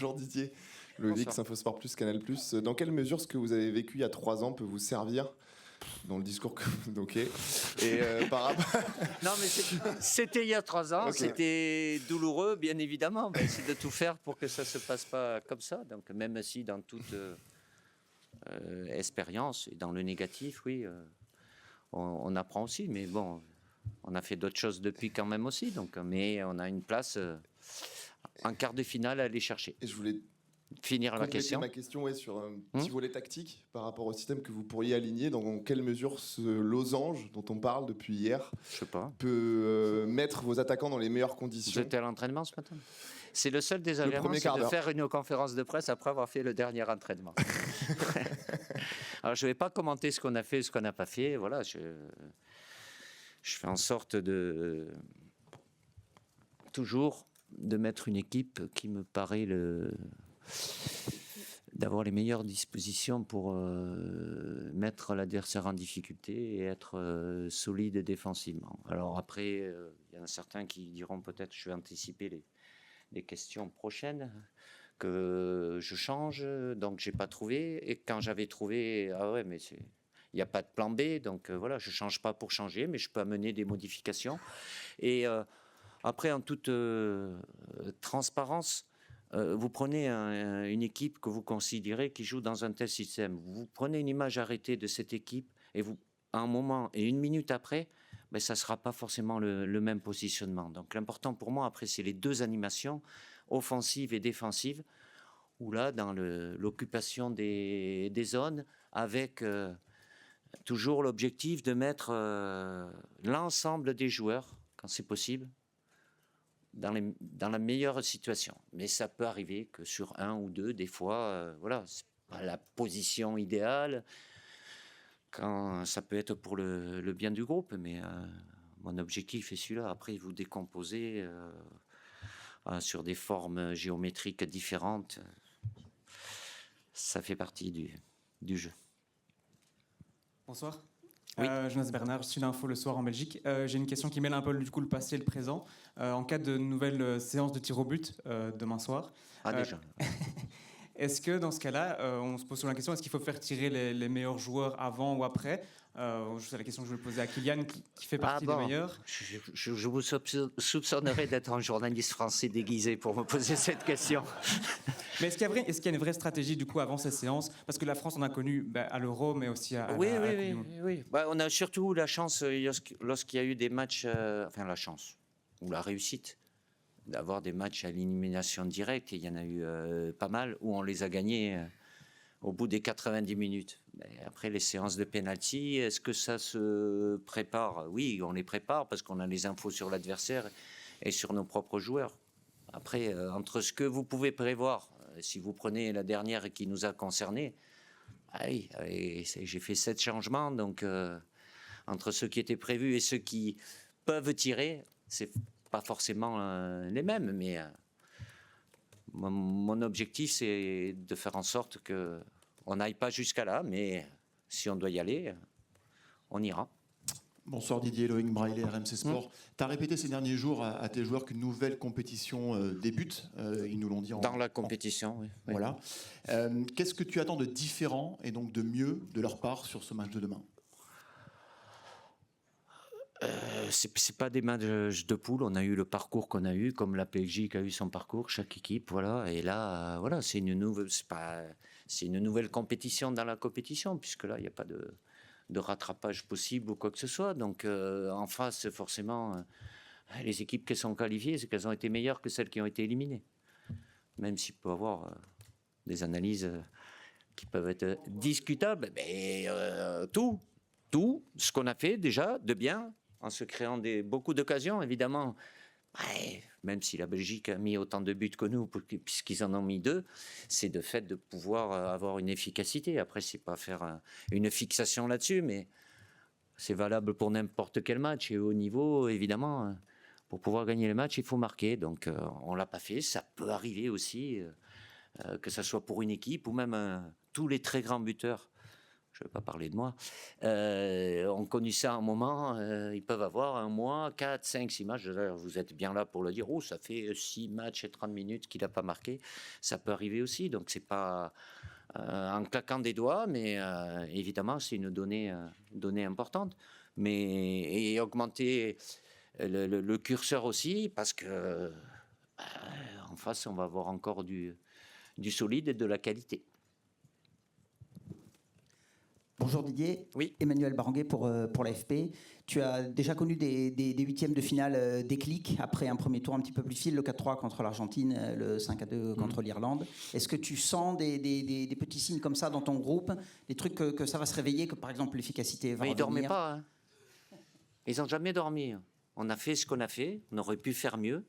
Bonjour Didier, Loïc, Infosport Plus, Canal Plus. Dans quelle mesure ce que vous avez vécu il y a 3 ans peut vous servir dans le discours que vous... Ok. Et par rapport... Non, mais c'était il y a 3 ans, Okay. C'était douloureux, bien évidemment. On va essayer de tout faire pour que ça ne se passe pas comme ça. Donc, même si dans toute expérience, et dans le négatif, oui, on apprend aussi. Mais bon, on a fait d'autres choses depuis quand même aussi. Donc, mais on a une place en quart de finale à aller chercher. Et je voulais finir la question. Ma question est sur un petit volet tactique par rapport au système que vous pourriez aligner. Dans quelle mesure ce losange dont on parle depuis hier peut mettre vos attaquants dans les meilleures conditions? Vous étiez à l'entraînement ce matin? C'est le seul désagrément, c'est de faire une conférence de presse après avoir fait le dernier entraînement. Alors je ne vais pas commenter ce qu'on a fait, ce qu'on n'a pas fait. Voilà, je fais en sorte toujours de mettre une équipe qui me paraît d'avoir les meilleures dispositions pour mettre l'adversaire en difficulté et être solide défensivement. Alors après, il y en a certains qui diront peut-être, je vais anticiper les questions prochaines, que je change, donc j'ai pas trouvé. Et quand j'avais trouvé, ah ouais, mais il n'y a pas de plan B, donc voilà, je change pas pour changer, mais je peux amener des modifications. Et après, en toute transparence, vous prenez une équipe que vous considérez qui joue dans un tel système. Vous prenez une image arrêtée de cette équipe et à un moment et une minute après, ben, ça ne sera pas forcément le même positionnement. Donc l'important pour moi, après, c'est les deux animations, offensive et défensive, où là, dans l'occupation des zones, avec toujours l'objectif de mettre l'ensemble des joueurs, quand c'est possible, dans la meilleure situation. Mais ça peut arriver que sur un ou deux, des fois, voilà, c'est pas la position idéale, quand ça peut être pour le bien du groupe, mais mon objectif est celui-là. Après, vous décomposez sur des formes géométriques différentes, ça fait partie du jeu. Bonsoir. Oui. Jonas Bernard, je suis l'Info le soir en Belgique. J'ai une question qui mêle un peu du coup le passé et le présent. En cas de nouvelle séance de tir au but demain soir. Déjà. Est-ce que dans ce cas-là, on se pose sur la question, est-ce qu'il faut faire tirer les meilleurs joueurs avant ou après? C'est la question que je voulais poser à Kylian, qui fait partie des meilleurs. Je vous soupçonnerais d'être un journaliste français déguisé pour me poser cette question. Mais est-ce qu'il y a une vraie stratégie du coup avant ces séances? Parce que la France, on a connu à l'Euro, mais aussi à oui, la oui, oui. Bah, on a surtout la chance, lorsqu'il y a eu des matchs, enfin la chance, ou la réussite, d'avoir des matchs à l'élimination directe. Et il y en a eu pas mal où on les a gagnés au bout des 90 minutes. Mais après, les séances de pénalty, est-ce que ça se prépare? Oui, on les prépare parce qu'on a les infos sur l'adversaire et sur nos propres joueurs. Après, entre ce que vous pouvez prévoir, si vous prenez la dernière qui nous a concernés, j'ai fait 7 changements, donc entre ceux qui étaient prévus et ceux qui peuvent tirer, c'est pas forcément les mêmes, mais mon objectif, c'est de faire en sorte qu'on n'aille pas jusqu'à là, mais si on doit y aller, on ira. Bonsoir Didier, Loïc Braille, RMC Sport. Tu as répété ces derniers jours à tes joueurs qu'une nouvelle compétition débute. Ils nous l'ont dit dans la compétition, oui. Voilà. Qu'est-ce que tu attends de différent et donc de mieux de leur part sur ce match de demain? C'est pas des matchs de poule. On a eu le parcours qu'on a eu, comme la Belgique a eu son parcours, chaque équipe, voilà. Et là, voilà, c'est une nouvelle compétition dans la compétition, puisque là, il n'y a pas de rattrapage possible ou quoi que ce soit. Donc, en face, forcément, les équipes qui sont qualifiées, c'est qu'elles ont été meilleures que celles qui ont été éliminées. Même s'il peut y avoir des analyses qui peuvent être discutables, mais tout ce qu'on a fait déjà de bien, en se créant beaucoup d'occasions, évidemment. Même si la Belgique a mis autant de buts que nous, puisqu'ils en ont mis 2, c'est de fait de pouvoir avoir une efficacité. Après, c'est pas faire une fixation là-dessus, mais c'est valable pour n'importe quel match. Et au niveau, évidemment, pour pouvoir gagner le match, il faut marquer. Donc, on l'a pas fait. Ça peut arriver aussi, que ça soit pour une équipe ou même tous les très grands buteurs je ne vais pas parler de moi, ont connu ça un moment, ils peuvent avoir un mois, 4, 5, 6 matchs, vous êtes bien là pour le dire, ça fait 6 matchs et 30 minutes qu'il n'a pas marqué, ça peut arriver aussi, donc c'est pas en claquant des doigts, mais évidemment c'est une donnée importante, mais et augmenter le curseur aussi, parce que en face on va avoir encore du solide et de la qualité. Bonjour Didier, oui. Emmanuel Baranguet pour l'AFP. Tu as déjà connu des huitièmes de finale déclic après un premier tour un petit peu plus fil, le 4-3 contre l'Argentine, le 5-2 contre l'Irlande. Est-ce que tu sens des petits signes comme ça dans ton groupe, des trucs que ça va se réveiller, que par exemple l'efficacité va revenir? Mais ils ne dormaient pas. Hein. Ils n'ont jamais dormi. On a fait ce qu'on a fait, on aurait pu faire mieux.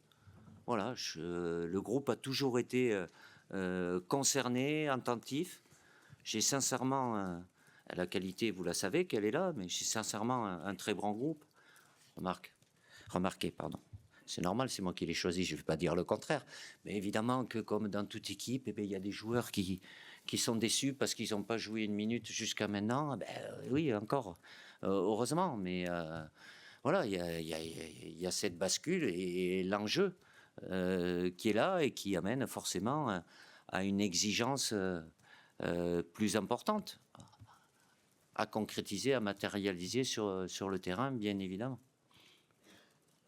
Voilà, le groupe a toujours été concerné, attentif. J'ai sincèrement... la qualité, vous la savez qu'elle est là, mais c'est sincèrement un très grand groupe. Remarquez, pardon. C'est normal, c'est moi qui l'ai choisi, je ne vais pas dire le contraire. Mais évidemment que comme dans toute équipe, il y a des joueurs qui sont déçus parce qu'ils n'ont pas joué une minute jusqu'à maintenant. Oui, encore, heureusement. Mais voilà, il y a cette bascule et l'enjeu qui est là et qui amène forcément à une exigence plus importante, à concrétiser, à matérialiser sur le terrain, bien évidemment.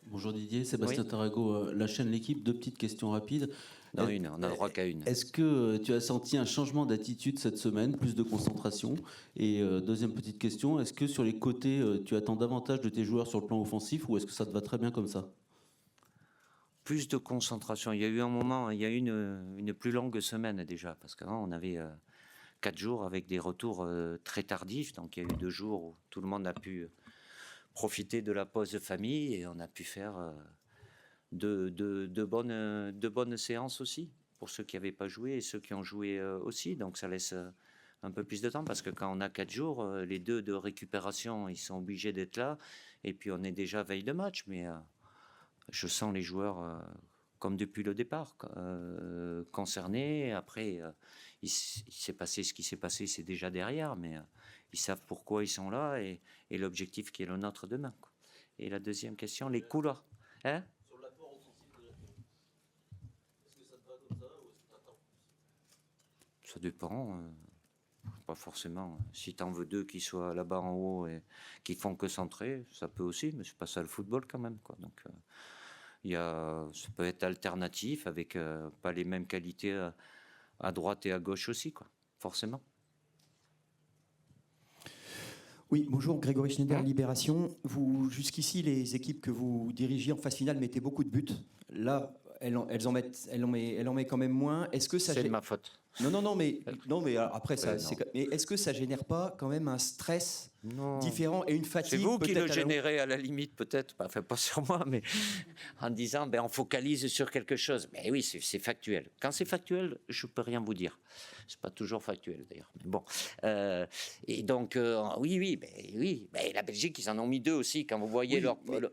Bonjour Didier, Sébastien Tarago, la chaîne L'Équipe. 2 petites questions rapides. Non, une, on n'a le droit qu'à une. Est-ce que tu as senti un changement d'attitude cette semaine, plus de concentration? Et deuxième petite question, est-ce que sur les côtés, tu attends davantage de tes joueurs sur le plan offensif ou est-ce que ça te va très bien comme ça? Plus de concentration. Il y a eu un moment, il y a eu une plus longue semaine déjà, parce qu'avant on avait 4 jours avec des retours très tardifs. Donc il y a eu 2 jours où tout le monde a pu profiter de la pause de famille et on a pu faire de bonnes séances aussi pour ceux qui n'avaient pas joué et ceux qui ont joué aussi. Donc ça laisse un peu plus de temps parce que quand on a 4 jours, les 2 de récupération, ils sont obligés d'être là et puis on est déjà veille de match. Mais je sens les joueurs comme depuis le départ concernés. Après, il s'est passé ce qui s'est passé, c'est déjà derrière, mais ils savent pourquoi ils sont là et l'objectif qui est le nôtre demain. Quoi. Et la deuxième question, les couloirs. Hein? Sur l'apport offensif de est-ce que ça te va comme ça ou est-ce que tu attends? Ça dépend. Pas forcément. Si tu en veux 2 qui soient là-bas en haut et qui font que centrer, ça peut aussi, mais c'est pas ça le football quand même. Quoi. Donc, ça peut être alternatif avec pas les mêmes qualités à droite et à gauche aussi, quoi, forcément. Oui, bonjour, Grégory Schneider, Libération. Vous, jusqu'ici, les équipes que vous dirigiez en phase finale mettaient beaucoup de buts. Là, elle en met quand même moins. Est-ce que ça c'est de ma faute. Non, mais après, mais est-ce que ça génère pas quand même un stress différent et une fatigue? C'est vous qui le générez à la limite, peut-être, enfin pas sur moi, mais en disant on focalise sur quelque chose. Mais oui, c'est factuel. Quand c'est factuel, je peux rien vous dire. C'est pas toujours factuel d'ailleurs. Mais bon. Et donc, oui, la Belgique, ils en ont mis 2 aussi. Quand vous voyez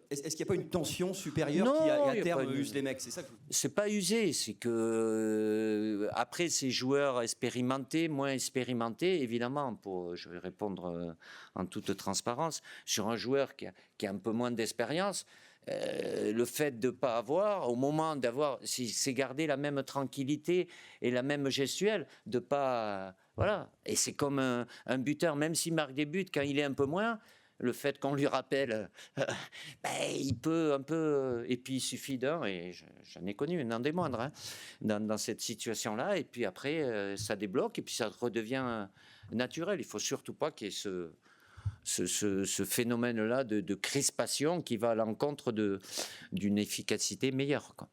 Est-ce qu'il n'y a pas une tension supérieure qui, à terme, use les mecs? C'est ça que... C'est pas usé. C'est que après, ces joueurs expérimentés, moins expérimentés, évidemment, je vais répondre en toute transparence, sur un joueur qui a un peu moins d'expérience, le fait de ne pas avoir, au moment d'avoir, c'est garder la même tranquillité et la même gestuelle, de pas... Voilà. Et c'est comme un buteur, même s'il marque des buts, quand il est un peu moins, le fait qu'on lui rappelle, il peut un peu... Et puis il suffit d'un, et j'en ai connu, n'en des moindres, hein, dans cette situation-là, et puis après, ça débloque, et puis ça redevient naturel. Il ne faut surtout pas qu'il y ait ce phénomène-là de crispation qui va à l'encontre d'une efficacité meilleure, quoi.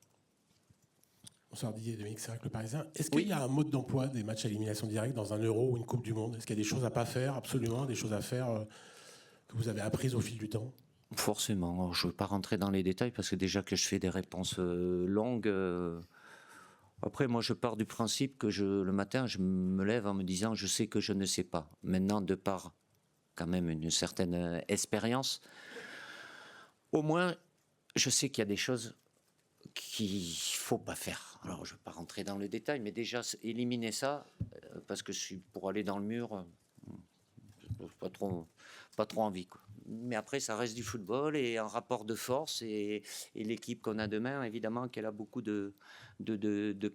Bonsoir Didier, Dominique Serac, Le Parisien. Est-ce qu'il y a un mode d'emploi des matchs à élimination directe dans un Euro ou une Coupe du Monde? Est-ce qu'il y a des choses à pas faire, absolument, des choses à faire que vous avez apprises au fil du temps? Forcément. Je ne veux pas rentrer dans les détails parce que déjà que je fais des réponses longues... Après, moi, je pars du principe que le matin, je me lève en me disant je sais que je ne sais pas. Maintenant, de par quand même une certaine expérience, au moins, je sais qu'il y a des choses qu'il ne faut pas faire. Alors, je ne vais pas rentrer dans le détail, mais déjà, éliminer ça, parce que pour aller dans le mur, pas trop envie, quoi. Mais après, ça reste du football et un rapport de force. Et l'équipe qu'on a demain, évidemment, qu'elle a beaucoup de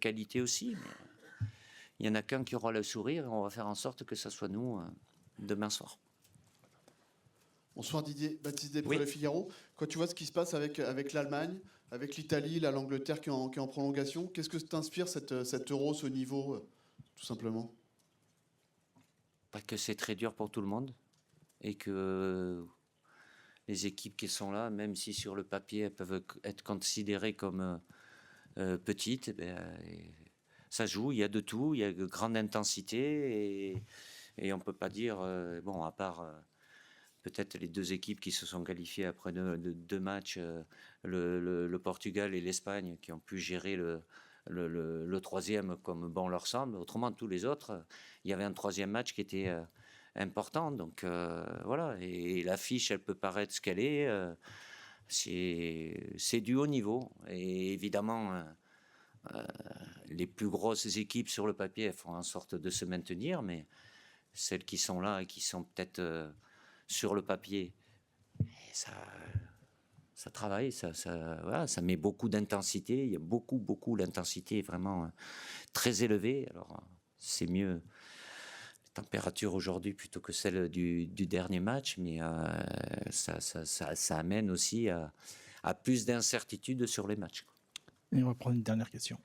qualité aussi. Mais il n'y en a qu'un qui aura le sourire et on va faire en sorte que ça soit nous demain soir. Bonsoir Didier, Baptiste Després, Le Figaro. Quand tu vois ce qui se passe avec l'Allemagne, avec l'Italie, l'Angleterre qui est en prolongation, qu'est-ce que t'inspire cet Euro, ce niveau, tout simplement? Que c'est très dur pour tout le monde et que les équipes qui sont là, même si sur le papier elles peuvent être considérées comme petites, ça joue, il y a de tout, il y a de grande intensité et on ne peut pas dire, à part peut-être les deux équipes qui se sont qualifiées après deux matchs, le Portugal et l'Espagne, qui ont pu gérer le troisième comme bon leur semble. Autrement, tous les autres, il y avait un troisième match qui était important. Donc voilà, et l'affiche, elle peut paraître ce qu'elle est. C'est du haut niveau. Et évidemment, les plus grosses équipes sur le papier, elles font en sorte de se maintenir, mais celles qui sont là et qui sont peut-être sur le papier, ça travaille, voilà, ça met beaucoup d'intensité. Il y a beaucoup d'intensité vraiment très élevée. Alors, c'est mieux la température aujourd'hui plutôt que celle du dernier match, mais ça amène aussi à plus d'incertitude sur les matchs. Et on va prendre une dernière question.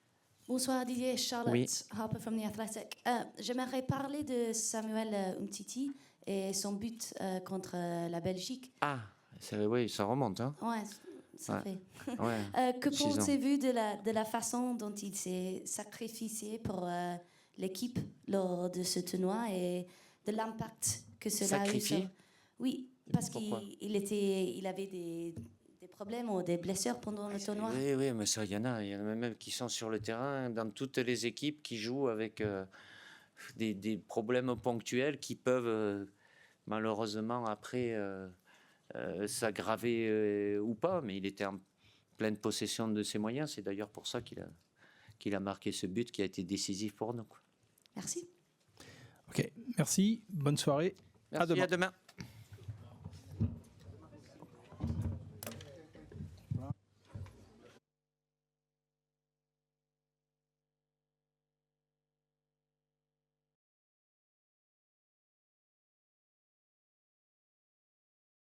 Bonsoir Didier, Charlotte Harper from The Athletic. J'aimerais parler de Samuel Umtiti et son but contre la Belgique. Oui, ça remonte. Hein. Ouais, ça fait. Ouais. Que pensez-vous de la façon dont il s'est sacrifié pour l'équipe lors de ce tournoi et de l'impact que cela a eu sur... Oui, parce qu'il avait des problèmes ou des blessures pendant le tournoi. Oui, mais ça, il y en a même qui sont sur le terrain, dans toutes les équipes qui jouent avec des problèmes ponctuels qui peuvent malheureusement après s'aggraver ou pas, mais il était en pleine possession de ses moyens. C'est d'ailleurs pour ça qu'il a marqué ce but qui a été décisif pour nous. Merci. Ok, merci, bonne soirée. Merci, à demain.